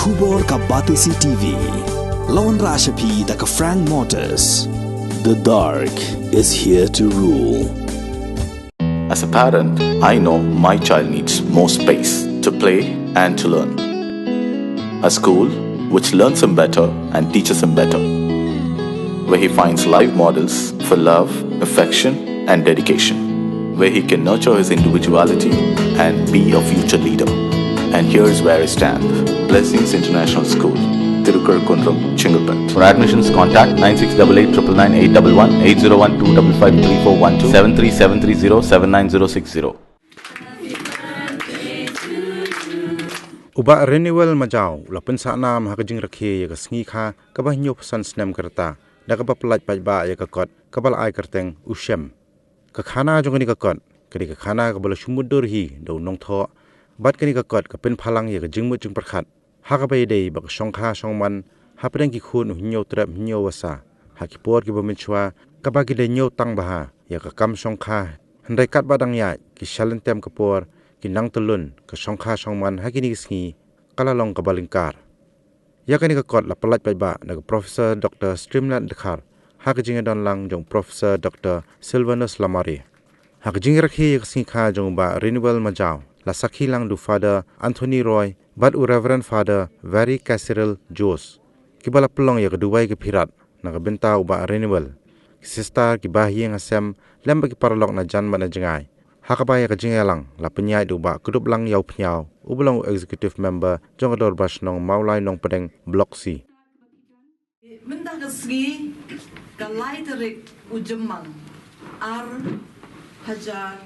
Kubor ka Batisi TV. Lawan Rashapi da ka Frank Motors. The dark is here to rule. As a parent, I know my child needs more space to play and to learn. A school which learns him better and teaches him better, where he finds live models for love, affection and dedication, where he can nurture his individuality and be a future leader. And here's where I stand. Blessings International School, Tirukurakkundram, Jingdap. For admissions, contact 9688 811 801 255 3412 73730 79060. Uba Reniwell Majaw, la Pynsahnam hakajing rakhe ya kasngi kha kabah nyo pesan Snem kerta da kabah pelat pajba ya kakot kabal ai kerteng Shem ka khana jong ni kakot kadi ka khana kabal shumudur hi do nong tho bat kani kakot ka pen phalang ya ka jingmu jing prakhat ha ka bai dei bak songkha songman ha preng ki khun nyo trap nyo wasa ha ki por ki bominchwa kabah ki de nyo tang baha ya ka kam songkha handai kat badang ya ki shalentem ka por kinang telun ke songkha songman hakini kisngi kalalong kabalingkar yakani ka kot la palat paiba na Professor Dr. Streamland Dekhar hakajing don lang jong Professor Dr. Silvanus Lamari hakajing rakhi kisngi kha jong ba Reniwell Majaw la sakhi lang du Father Anthony Roy bad u Reverend Father Very Casserel Jos kibala pelong ya keduai ke pirat na benta u ba Reniwell sister ki bahieng asem lembak ki paralok na janman na jengai hakabaya ka jingelang la penyai du ba kudup lang yau pnyau ublang executive member jongador basnong maulai nong pedeng blok C Menda kasgi kalai terik ujemang ar hajar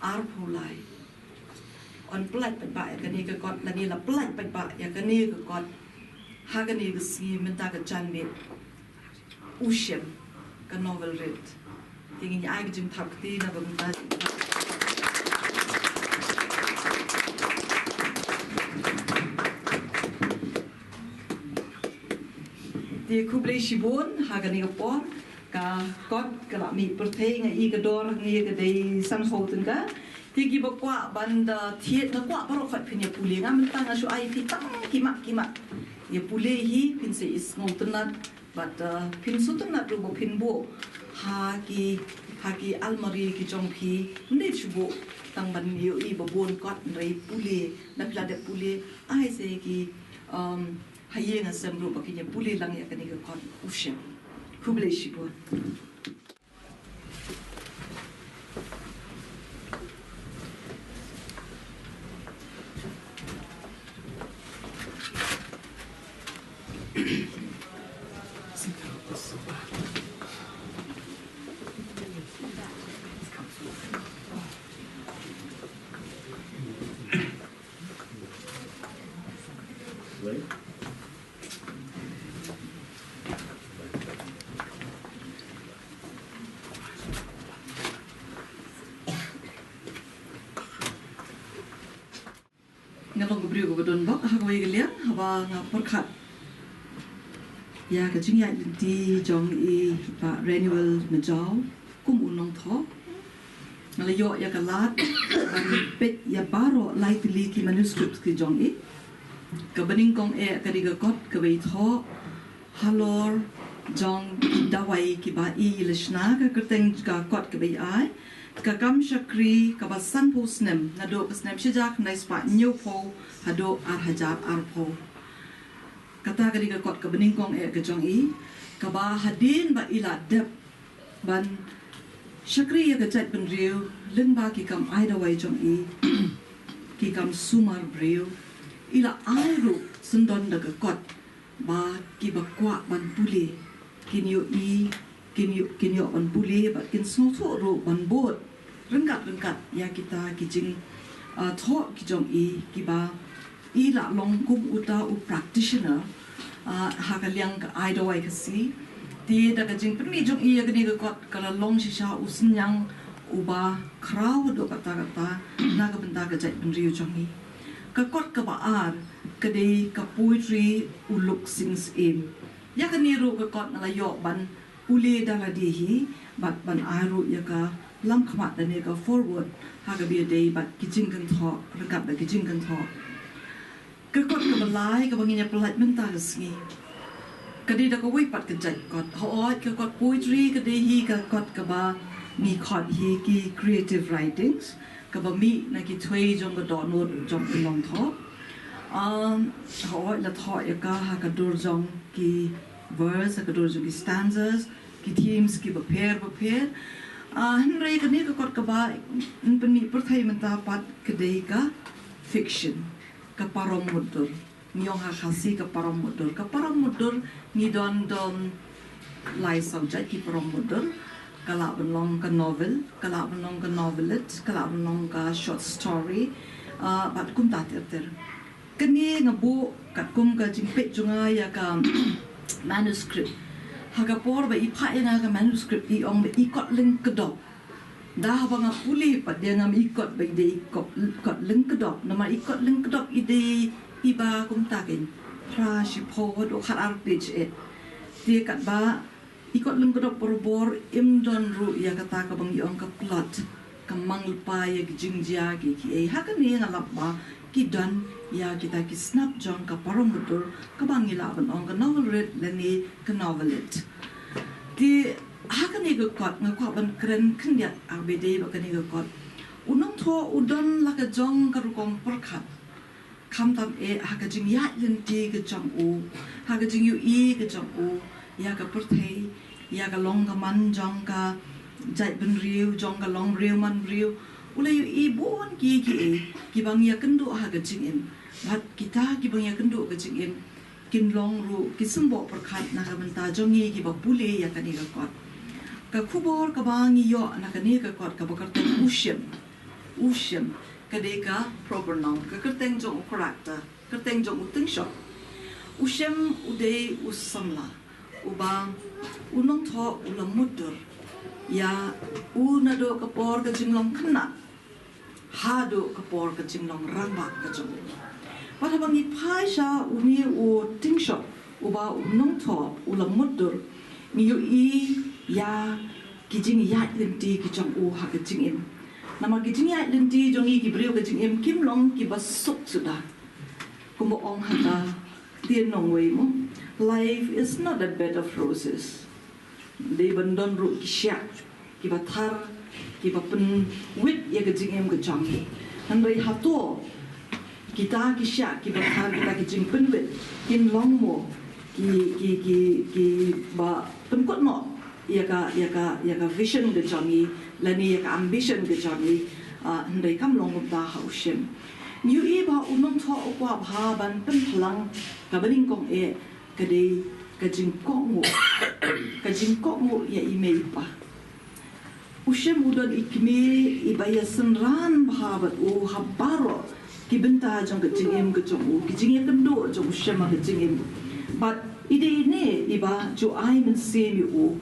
ar pulai on pelat peba ya kani ke kot lani la pelat peba ya kani ke kot hagani kasgi menda ka janmit ushem ka novel read tingin ay Jingdap ti na bumta di kublai shibun hagani kapor ka kot kala mi perteng i gador ni ke dei san hoten ka ti gi bakwa banda thiet na kwa baro khat phinya puli nga mentang asu ai ti tang kimak ye puli hi pinse is ngotenat but pinsutenat ru pinbo hagi almari ki jongpi ndi chubo tang ban yu I babon kot rei puli na plade puli ai se ki hayeng asem ru bakinya puli lang ya kani ka kot ushem kublai shibon ngalong gubri gubadon bak hagwai gelian hawa nga perkhat ya ka jingya di jong I pa Reniwell Majaw kum unong tho ngalayo ya kalat ban pet ya baro likely ki manuscripts ki jong I ka baning kong ka diga kot ka bai tho halor jong dawai ki ba I lishna ka kerteng ka kot ka bai ai kakam shakri kabasan po Snem nado Snem shijak na ispa new po hado ar hajar ar po kata kadi ka kot ka bening kong ka jong I kaba hadin ba ila dep ban shakri ya ka chat ben riu lin ba ki kam ai dawai jong I ki kam sumar briu ila ai ru sundon da ka kot ba ki ba kwa ban puli kinyo I kinyo ban puli ba kin sno tho ro ban bot rengkat ya kita kijing tho ki jong I ki ba I la long kum uta u practitioner ha ka liang ka ai dawai ka si ti da ka jing pmi jong I ka ni ka kot kala long shisha usnyang uba crowd do kata na ka benda ka jai ben riu jong I ka kot ka ba ar ka dei ka poetry u look sings in ya ka ni ru ka kot na la yo ban uli dala di hi bat ban aru ya ka lam khamat da ne ka forward ha ga bi dei bat kijing kan tho rakap da kijing kan tho Kekot kebalai kebanginya pelat mentah sengi. Kadi dah kawai pat kejat kot. Haot kekot poetry kedehi kekot keba mi kot hi ki creative writings. Keba mi na ki tway jong kedonot jong long thop. Haot la thop ya ka ha kadur jong ki verse kadur jong ki stanzas ki themes ki pair. Henry kani kekot keba penmi perthai mentah pat kedehi ka fiction. Kaparom mudur, nyong hakasi kaparom mudur ni don lai subject kaparom mudur, kalap benong ka novel, kalap benong ka novelet, kalap benong ka short story, bat kum tatir. Kani ngabu kat kum ka jingpet junga ya ka manuscript. Hagapor ba ipa ya ka manuscript iong ba ikot link kedok. Dah bang pulih pat dia ngam ikot baik dia ikot lengkedok nama ikot lengkedok ide iba kum takin pra shipo do khat RPG dia kat ba ikot lengkedok borbor imdon ru ya kata ka bang iong ka plot kamang lupa ya jingjia ki hakan ni ngalap ba ki don ya kita ki snap jong ka parom betul ka bang ila ban ong ka novel read lani ka novelet di hakan ni gekot ngakwa ban keren kendiat ABD bakan ni gekot unong tho udon la ka jong ka rukong perkhat kam tam haka jing ya lenti ke jong u haka jing yu ke jong u ya ka perthei ya ka long ka man jong ka jai ben riu jong ka long riu man riu ula yu bon ki bang ya kendo haka jing in bat kita ki bang ya kendo ka jing in kin long ru ki sembo perkhat na ka benta jongi ki ba pule ya ka ni gekot ka kubor ka bangi yo na kani ka kot ka bakar teng ushem ka de ka proper noun ka kerteng jong character kerteng jong uting shot ushem ude usamla uba unong tho ulam mudur ya unado ka por ka jinglong khna hado ka por ka jinglong ramba ka jong pada bangi phaisha uni u ting shot uba unong tho ulam mudur ni ya kijing ya lenti ki jong u ha kijing im nama kijing ya lenti jong ki brio kijing im kim long ki basuk sudah kumo ong hata tien nong wei mo life is not a bed of roses de bandon ru ki syak ki bathar ki bapen wit ya kijing im ki jong han rei hato kita ki syak ki bathar kita kijing pen wit kin long mo ki ba penkot no ya ka vision ke jami lani ya ka ambition ke jami ndai kam long da haushim yu e ba unong tho kwa bha ban pen phalang ka baning kong ka dei ka jing ko mo ya email pa ushem udon ikme ibaya senran bha ba u habaro ki benta jong ka jingem ke jong ki jingem kendo jong ushem ka jingem but ide ne iba jo ai men se mi u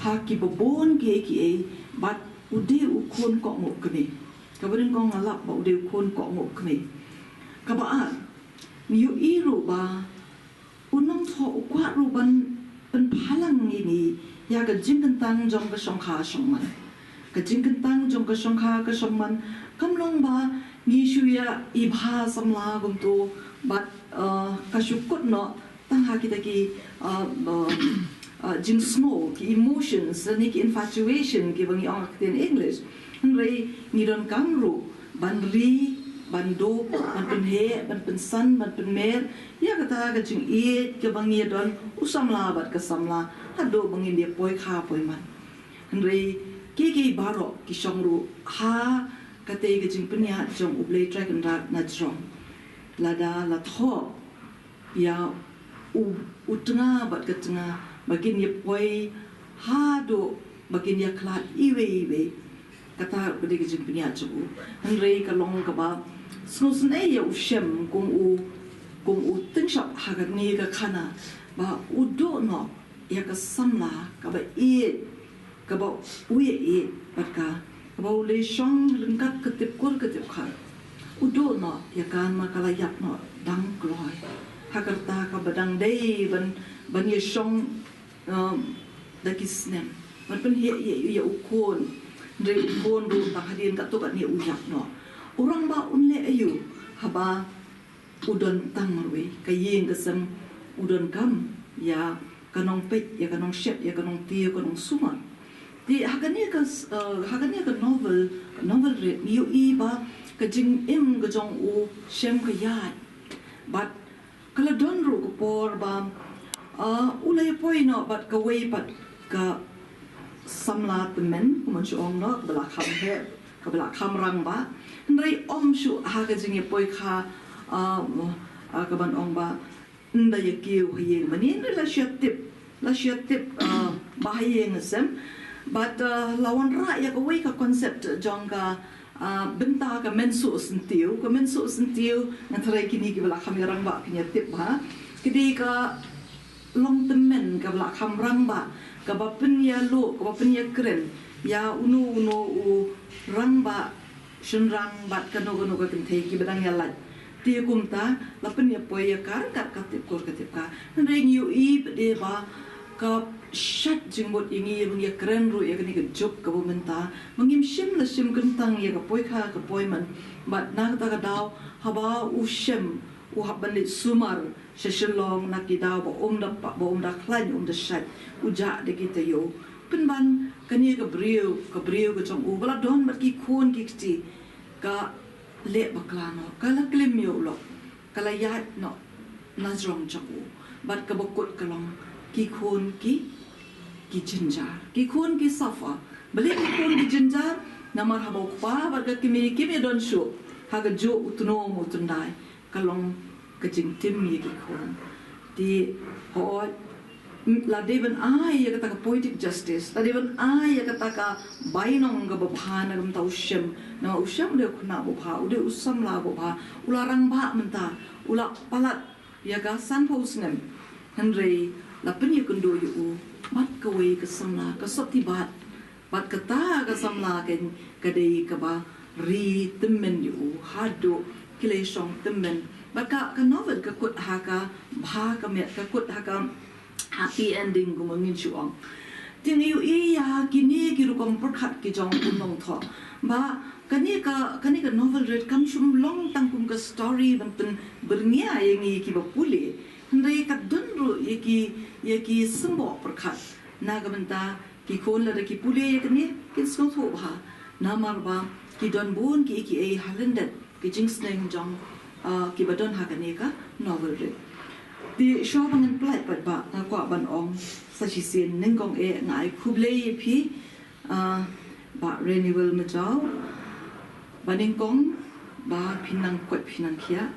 ha ki babon ki but ude u kon ko mo kene ka barin ko ngalap ba ude kon ko mo kene ka ba mi yu iru ba unong tho u kwa ru ban pen phalang ni ya ka jingkan tang jong ka songkha songman ka jingkan tang jong ka songkha ka songman kam long ba ni shu ya ibha samla gum to but ka shukut no tang ha kita ki jing snow ki emotions ni ki infatuation ki bangi ong in English nrei ni don kamru banri bando ban pen he ban pen san ban pen mer ya kata ka jing ke bangi don usamla bat ka samla hado bangi dia poi kha poi man nrei ki baro ki shongru ha kate ka jing penya jong ublei dragon na jong lada la tho ya u tengah bat ke tengah bagin ya poi hado bagin ya klat iwe kata bade ke jing penya chu nrei ka long ka ba snosen ya u shem kung u ting shop ha ka ni ka khana ba u do no ya ka samla ka ba ka ba uye bat ka ba le shong lengkat ketip kha u do no ya kan ma kala yak no dang kloi hakarta ka badang dei ban ye shong da ki Snem ban pen ye ukon dre ukon ru ta hadin ka to ka ni uyak no orang ba unle ayu haba udon tang marwe kayeng kesem udon kam ya kanong pet ya kanong shep ya kanong tio kanong sumar di hagani ka novel read yu ba ka jing im ka jong u Shem ka yai but kala don ru ko por ba ulay poi no but ka way but ka samla temen kuman ong no bela kham he ka bela kham rang ba ndai shu ha ka jing poi kha ka ban ong ba nda ye kiu ye mani la shatip bahaya ngesem but lawan ra ya ka way ka concept jong ka benta ka mensu sentiu ngatrai kini ki bela kham rang ba kinya tip ba kidi ka long temen ka bela kham rang ba ka ba pen ya lo ka ba pen ya kren ya unu u rang ba shin rang ba ka no ka kenthe ki bedang ya lat ti kumta la pen ya poy ya kar ka tip ka reng yu de ba ka shat jingbot ingi bung ya kren ru ya kini ka jok ka bumenta mangim shim kentang ya ka poy man but na ka daw haba u Shem u haban lit sumar seshelong nak daw ba da klan da shat u ja de kita yo penban kani ka brio ka jong u bala don mat ki khon ki ti ka le baklano kala klim yo lo kala ya no na jong chaku bat ka bokut kalong ki khon ki jinjar ki khon ki safa balik ki khon ki jinjar namar haba pa bat ka kimi don shu ha ga jo utno mo tundai kalong ka jing tim mi ki khon di ho la devan ai ya kata ka poetic justice la devan ai ya kata ka bainong ga babhana gam tau Shem na Shem de khuna babha ude usam la babha ularang ba menta ula palat ya ga san po Snem Henry la penye kundo yu mat ka we ka samla ka soti bat kata ka samla ken ka dei ka ba ri temen yu hado kile shong temen baka ka novel ka kut ha ka bha ka me ka kut ha ka happy ending ko mangin chuang tin yu ya kini ki ru kom prakhat ki jong unong tho ba kani ka novel read kam shum long tang kum ka story ban pen bernia yang ki ba pule ndai ka dunru yaki sembo prakhat na ga banta ki kon la ki pule yakni ki so tho ba namar ba ki don bun ki ai halendet ki jingsneng jong ki badon ha kani ka novel read di shobang and plait ba na kwa ban ong sa chi sin nengong ngai khuble phi ba Reniwell Majaw baningkong ba pinang kwat pinang khia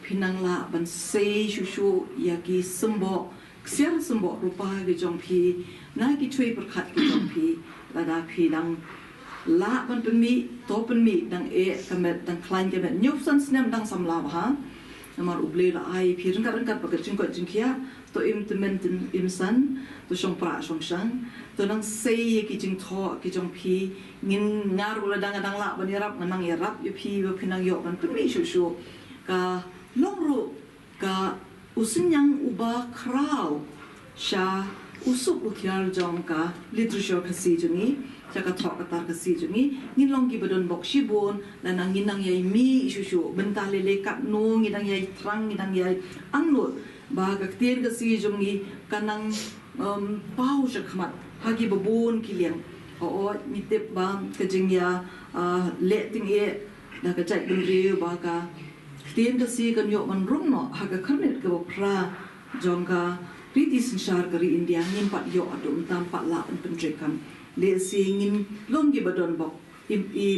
pinang la ban sei shushu yaki sembo ksiang sembo rupa ge jong phi na ki thui prakhat ge jong phi lada phi dang la ban pemi to pemi dang kamet dang klein kamet nyup san Snem dang samla ba namar uble la ai phi rengkat pakai jingkhia to implementin imsan to shong pra shong shang to nang sei ki jing tho ki jong phi ngin ngaru la dang la ban yarap nang yarap yu phi ba phinang yo ban pemi shu ka longru ka usinyang uba kraw sha usuk ukyar jong ka literature ka si jungi chaka thok ka ka si jungi ngin long ki badon bok shibon la nang nginang yai mi shu benta le ka no ngidang yai trang ngidang yai anglo ba ka tien ka si jungi kanang pau shakmat hagi babon kiliang o mitep ba ka jingya le ting da ka chai dum re ba ka tien ka si kan yo man rung no ha ka khanet ka pra jongka riti sinshar kari India ngin pat yo adum tam pat la an pentrekam le si ngin longi badon bok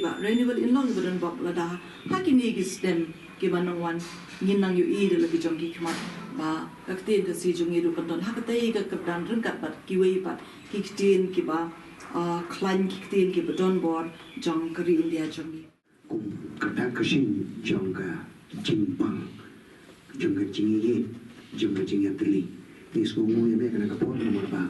ba Reniwell in longi badon bok lada hakini gi Snem ki manong wan ngin nang yu de lagi jongki khmat ba ka tien ka si jungi ru kan don ha ka tai ka kapdan rengkat pat ki wei pat ki tien ki ba klan ki tien ki badon bor jong kari India jongi kum kata kashin jongka jimpang jongka jingi jongka jingi teli ni semua yang mereka nak kapor nomor ba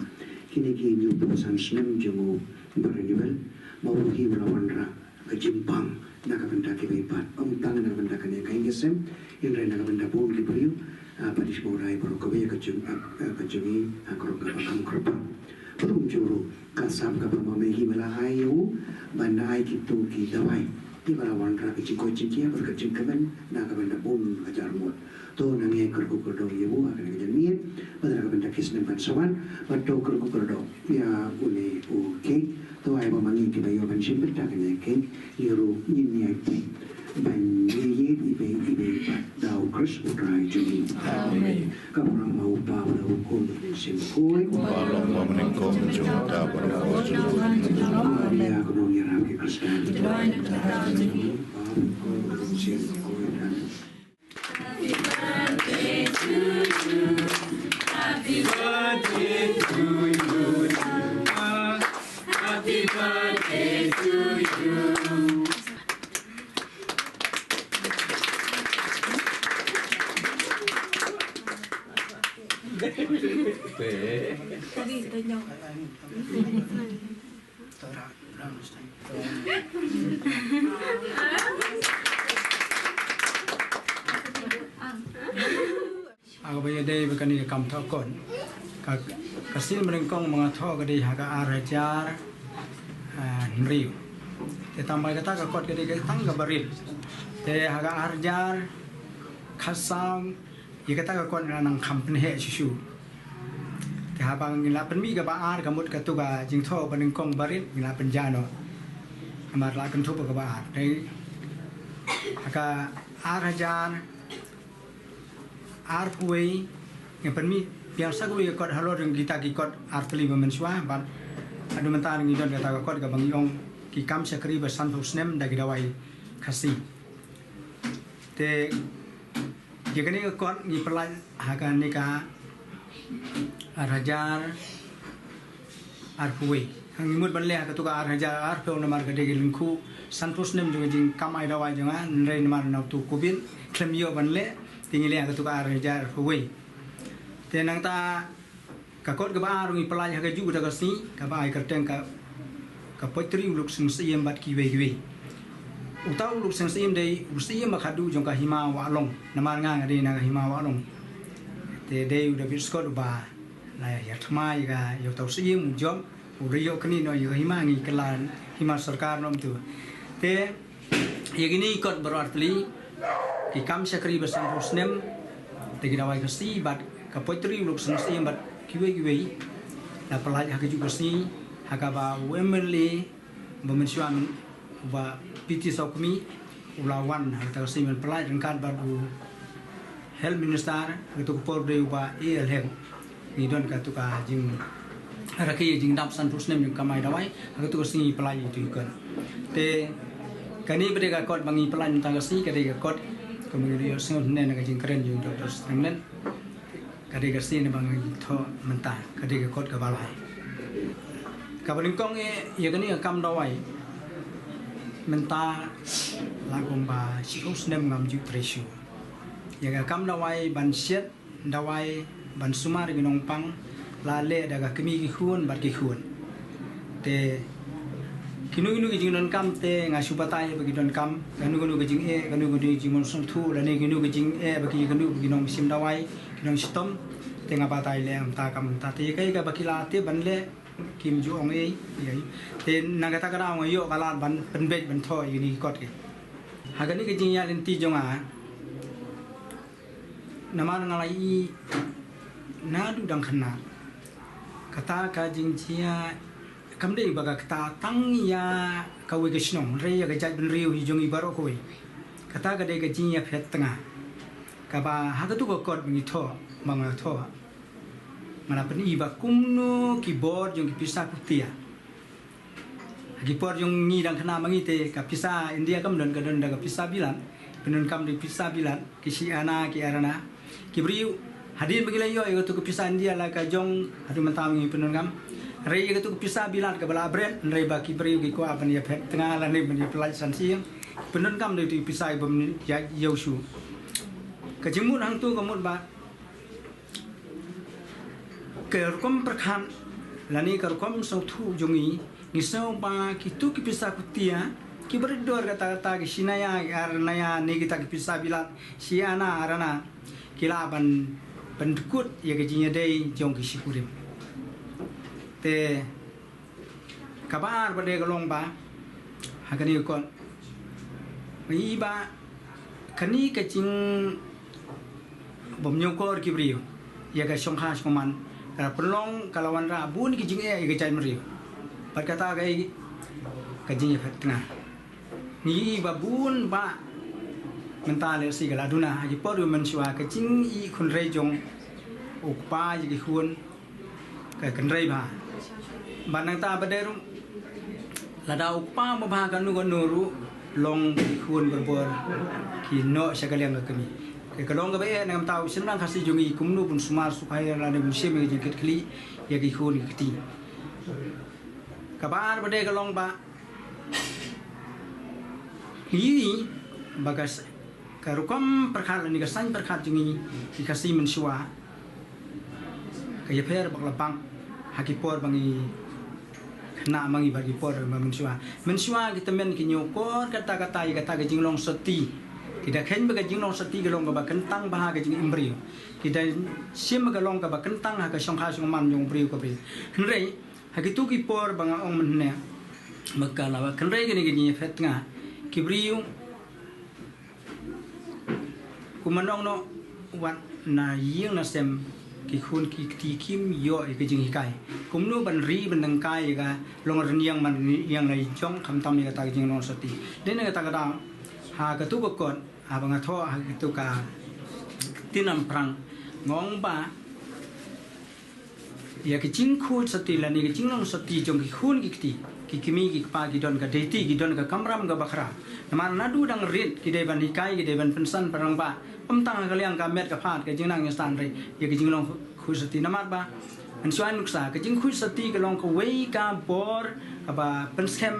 kini ki new person Snem jongo Reniwell mau ki melawan ra jimpang nak benda ki bepat tang nak benda kan yang kain Shem in re nak benda pun ki beriu pada sebuah baru kau ka jungi akor ka kam kropa belum juru kasam ka mama ki mala ayu banda ai ki tu ki dawai di balawan rapi cikoi cinkia berkecil kemen nak kemen pun ajar mut to nangi kerku kerdo yebu akan ngajar miet pada kemen tak Snem Pynsahnam pada kerku kerdo ya ule oke to ai bamangi kita yo ban simpel tak ngeke yeru nyi ai ban ye ibe dau kris utrai jumi amin kamu mau pa pada hukum simpoi Balong menengkong Jingdap ya kuno ngira ke kristan Happy birthday to you. Happy birthday to you. Aku bayar day bukan ini kam thokon. Kasil merengkong mengathok kadi haga arajar nriu. Tetambah kata kakot kadi ketang kabarit. Te haga arajar khasam ye kata kakot nang kampen he susu. Te habang ngila penmi ka baar kamut katuga jingtho penengkong barit ngila penjano. Amar la kan thupa ka baar. Te haga arajar arpui yang permi biasa gue ikut halo dengan kita ikut arpeli memensua ban adu mentan ngidon kata ikut ke bangyong ki kam sekri besan Snem dagi dawai kasih te jika ni ikut ni pelaj hakan nika arajar arpui ngimut banle ka tuka arajar arpeu namar gede gelingku Snem juga jing kam ai dawai jangan nrei namar nau tu kubin klemio banle tinggal yang ketua arajar huwei. Tenang ta kakot kebar ngi pelaj haga juga dah kasi kaba ai kerteng ka potri uluk sing siem bat kiwe. Utau uluk sing siem dei usiem makadu jong ka hima walong namar nga ngade na hima walong. Te dei udah biskot ba la ya thmai ga yo tau siem jom uriyo kini no yo hima ngi kelan hima sarkar nom tu. Te ye gini ikut berarti ki kam sekri besan Snem tegi dawai kasi bat kapotri uluk sensi bat kiwe na pelaj hak juga si hakaba wemeli bemensuan ba piti sokmi ulawan harta kasi men pelaj kan badu health minister itu por de ba elhem ni don ka tuka jing raki Jingdap Snem yang kamai dawai hak tu kasi pelaj itu kan te kani berdeka kot bangi pelaj tangasi kadeka kot kemudian sengat nene kajing keren jung doktor Snem kadega sini bang tho mentah kadega kot kabalai kabalingkong ye kani kam dawai mentah langkong ba Snem ngam ju tresu ye kam dawai ban siet dawai ban sumar ginong pang lale daga kemi gihun bat gihun te kinu gijing don kam te ngasupatai bagi don kam kanu gijing kanu gijing monsun thu dan kinu gijing bagi kanu ginong sim dawai ginong sitom te ngapatai le am ta kam ta te kai ka baki late ban le kim ju ong te nagata kara ong yo kalat ban penbet ban tho ini kot ke hagani gijing ya lenti jonga nama ngalai nadu dang khana kata ka jing chia kamde baga kata tang ya kawe ke snong re ya gajat ben riu hi jongi baro kowe kata gade ke jinya phet tanga kaba hagatu ko kot mi tho manga tho mana pen iba kumno keyboard jong pisa kutia keyboard jong ni dang kena mangi te ka pisa India kam don kadon daga pisa bilan penun kam di pisa bilan kisi ana ki arana kibriu hadir bagila yo itu ke pisa India la ka jong hadu mentam penun kam Rei itu pisah bilat ke bala bread, rei baki beri ke apa ni tengah lah ni menjadi pelajaran siang. Penun kam dari pisah bom ya Yosu. Kejemut hang tu kemut ba. Kerkom perkan, lani kerkom sautu jongi. Nisau ba kitu kisah kutia. Kiberi dua kata-kata kisinaya arnaya ni kita kisah bilat siana arana kilaban pendukut ya kejinya day jong kisikurim. Te kabar pada galong ba hakani kon iba kani ka jing bom nyokor ki brio ya ka songkha soman ka pelong kalawan ra bun ki jing e ka jai mrio berkata ka jing fatna ni ba bun ba mentale si kala duna ji poru mensua ka jing I kun rei jong ukpa ji kun ka kan rei ba banang ta baderu lada ukpa ma ba kan nu ru long kun berbor ki no sekalian ka kami ke kalong ka be nam tau senang kasih jongi kumnu pun sumar supaya la de musim ngi jengket kli ya ki kun ki kabar bade kalong ba ini bagas karukom perkhat ni kasan perkhat jongi ki kasih mensua ka ya per bak lapang hakipor bangi na mangi bagi por mensua kita men ki nyokor kata-kata ya kata jinglong seti kita khen baga jinglong seti galong ka kentang bah ka jing imbrio kita sim galong ka kentang ha ka songkha songman jong brio ka brio hnrei ha ki tu ki por banga ong menne makala wa khnrei gini gini fet nga ki brio kumanong no wat na ying na sem ki khun ki ti kim yo ki jing hikai kumnu ban ri ban nang kai ga long riang man yang lai chong kham tam ni ta jing long sati den ga ta ga ha ka tu ko kon ha bang tho ha tu ka tinam prang ngong ba ya ki jing khu sati la ni ki jing long sati jong ki khun ki ti ki kimi ki pa ki don ka de ti ki don ka kamram ga bakhra man nadu dang rit ki de ban hikai ki de ban pensan parang ba tang ka liang ka met ka phat ka jing nang stan re ya ki jing long khu sati namat ba an suan nuksa ka jing khu sati ka long ka wei ka bor ka ba pen Shem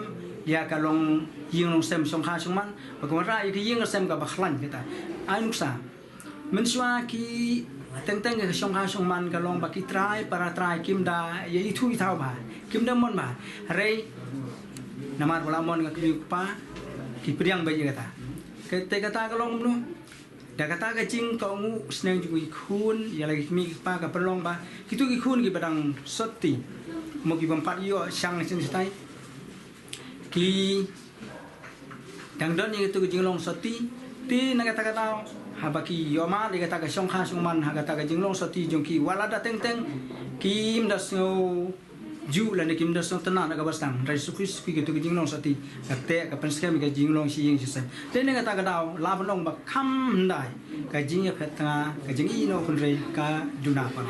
ya ka long ying long sem song kha song man ba ko ra ki ying sem ka ba khlan ka ta ai nuksa men sua ki teng teng ka song kha song man ka long ba ki trai para trai kim da ya I thu I thau ba kim da mon ba re namat wala mon ka ki pa ki priang ba ya ta ke te kata ka long nu da kata ka jing ka ngu Snem ju khun ya lagi mi pa ka perlong ba kitu ki khun ki badang soti mo ki bam pat yo sang sin stai ki dang don ni tu jing long soti ti na kata kata ha ba ki yo ma de kata ka song kha song man ha kata ka jing long soti jong ki wala da teng teng kim da so ju la ne kim da so tana na ka bastang rai su kris ki tu jing long soti ka te ka pen Shem ka jing long si ying si sem te ne kata ka daw la ba long ba kham dai ka jing ya phet nga ka jing I no kun rei ka duna pa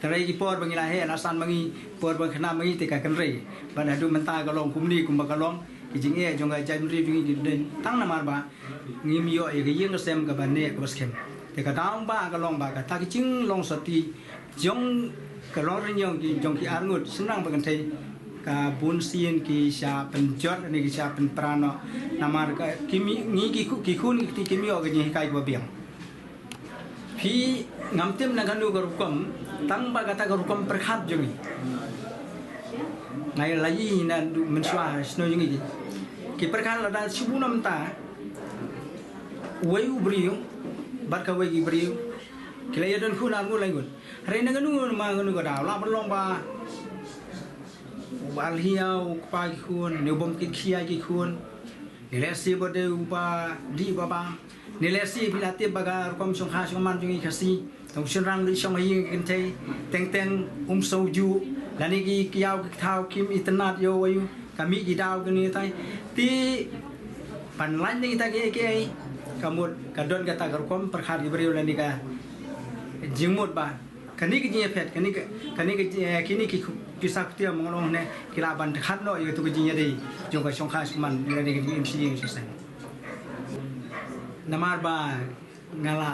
ta rei ki por bangi la he na san bangi por bang khna bangi te ka kan rei ba na du man ta ka long kum ni kum ba ka long ki jing e jong ga jam ri jing ki den tang na mar ba ngi mi yo e ka ying sem ka ba ne ka bas khem te ka daw ba ka long ba ka ta ki jing long soti jong ka long rin yong ki jong ki ar ngut senang ba kan thei ka bun sien ki sha pen jot ni ki sha pen prano namar ka kimi ngi ki khun ki kimi o ga ni kai ba biang phi ngam tem na ganu gar kom tang ba kata gar kom perkhat jongi ngai lai na mensua sno jongi ki perkhat la da subu nam ta wei ubrio bat ka wei ubrio kila ya don khun angu lai gun re na ganu ma ganu ga da la long ba bal hiau pa ki khun ne bom ki khia ki khun ni le si bo de ba di ba ba ni le si bila te bagar kom song kha song man jungi khasi tong shin rang li song hi kin thei teng teng so ju la ni ki kiao ki thau kim itnat yo wayu kami ki daw ni tai ti pan lan ni ta ke kamut kadon kata kom perkhat ki beriu la ni ka jingmut ba kani ki je phet kani kini ki kisak tia mongolong ne kila ban khat no yo tu ki je dei jong ka song kha man la ni ki mc ing sen namar ba ngala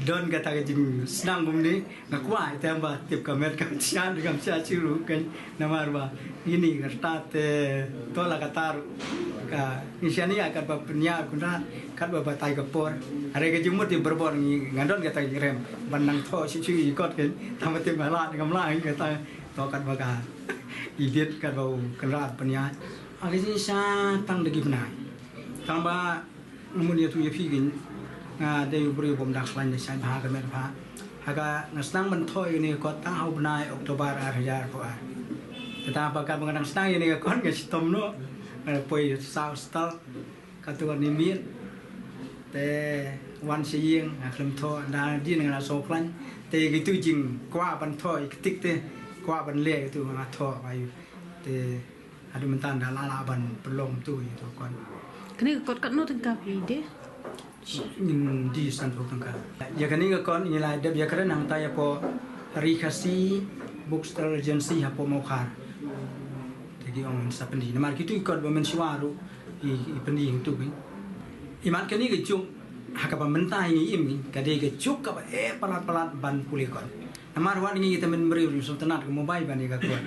don kata ke jing senang bum ni ngakwa tamba tip kamer kam sian kam sia chiru kan namar ba ini kerta te tola katar ka isiani akan ba penya kunat kat ba batai ka por are ke jumut ti berbor ni ngandon kata rem banang tho si chi kot ke tamba tip mala ngam la kata to kat ba ka idit kat ba kerat penya age si sa tang de gibnai tamba mun ya tu ya phi gin nga de bri bom dak lan de sai ba ka mer pha haga ngasnang man thoi ni ko ta hau bnai oktober ar hajar ko ar ta ba ka bang nang snang ni ko nge stom no poi sao stal katu ni miet te wan siang aklem tho da di nang la so klan te gitu jing kwa ban tho tik te kwa ban le tu ma tho ayu te adu mentan da la ban pelom tu itu kon kini kot kat no tengkap ide di san ho tangka ya kani ga kon ni la de ya kare nang ta ya po rikasi bookstore agency ha po mo khar jadi orang sa pendi namar kitu kot ba men siwaru i pendi tu bin imat kani ga juk haka ba mentai ni im ka de ga juk ka palat ban puli kon namar wan ni kita men beri so tenat ke mobile ban ni ga kon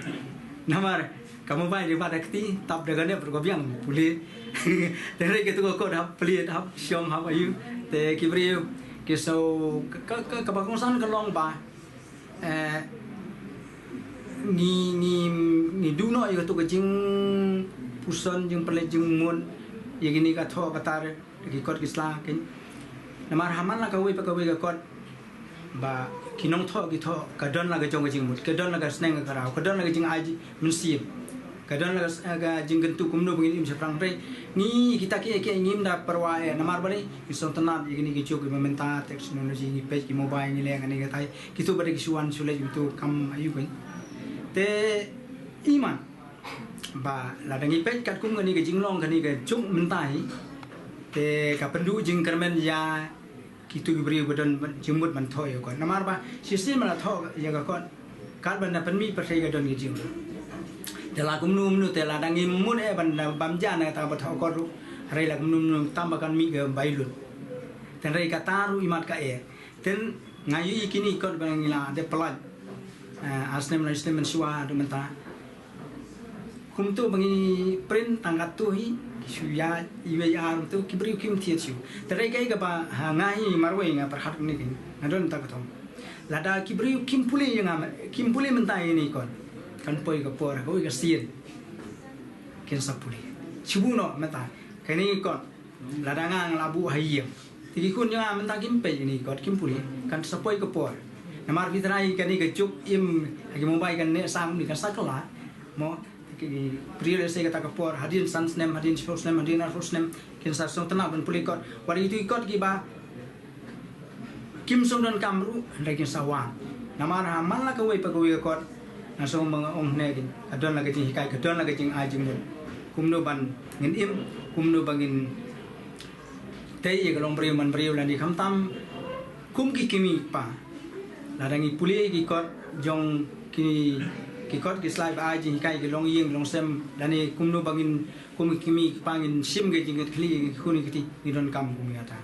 namar ka mobile di pada kti tap de ga ne per ko biang puli Dari kita kau dah pelit, hap Shem hap ayu, te kibri kisau kebagusan kelong ba, ni duno itu tu kecing puson jeng pelit jeng mun, yang ini kata katar kikot kislah kin, namar haman lah kawai kikot ba kinong tho gitu, kadon lah kejong kecing mut, kadon lah kesneng kerau, kadon lah kecing aji mensip. Kadang agak jinggentu kumno begini macam perang rey ni kita ingin dah perwaya namar balik kisah tenat begini kicuk meminta teknologi ni page mobile ni leh ni kata kita beri kisuan sulit itu kam ayu kan te iman ba ladang page kat kum ni ke jinglong kan ni ke cuk mentai te kapendu jing kermen ya kita beri badan jemut bantoy kan namar ba sistem malah thok ya kan kan benda penmi percaya gadon ke jing Telah kumnum nu telah dangi mun banda bamjana kata batau koru hari lah kumnum tambahkan mi ke bailut dan hari kata ru imat ka ten ngayu ikini kot bangila de pelat asnem mensua tu menta kum tu bangi print tangkat tu hi suya IWR tu kibri kim tiat siu terai kai ka ba ngai marwe nga perhat ni kin ngadon tak tom lada kibri kim puli yang kim puli menta ini kot kan poi ke por ko ke sien ken sapuli cibuno mata kani kon ladangang labu hayem tigi kun yang menta kim pe ni kot kim puli kan sapoi ke por namar vitrai kani ke cuk im agi mobile kan ne sang ni kan sakala mo ki priere se kata ke por hadin san snem hadin snem hadin ar snem ken sa song tena ban puli kot wari itu kot ki ba kim song dan kamru lagi sawang namar hamal la ke we pe kot Nasong mga negin, kadon lagi cing hikai, kadon lagi cing ajing mun. Kumno ban ngin im, kumno bangin tei kalong beriu man beriu lani kamtam kum kimi pa. Ladangi puli kikot jong kikot kislai ba ajing hikai kalong yeng kalong sem lani kumno bangin kum kimi pangin sim ke jing kli kuni kiti ngidon kam kumi ata.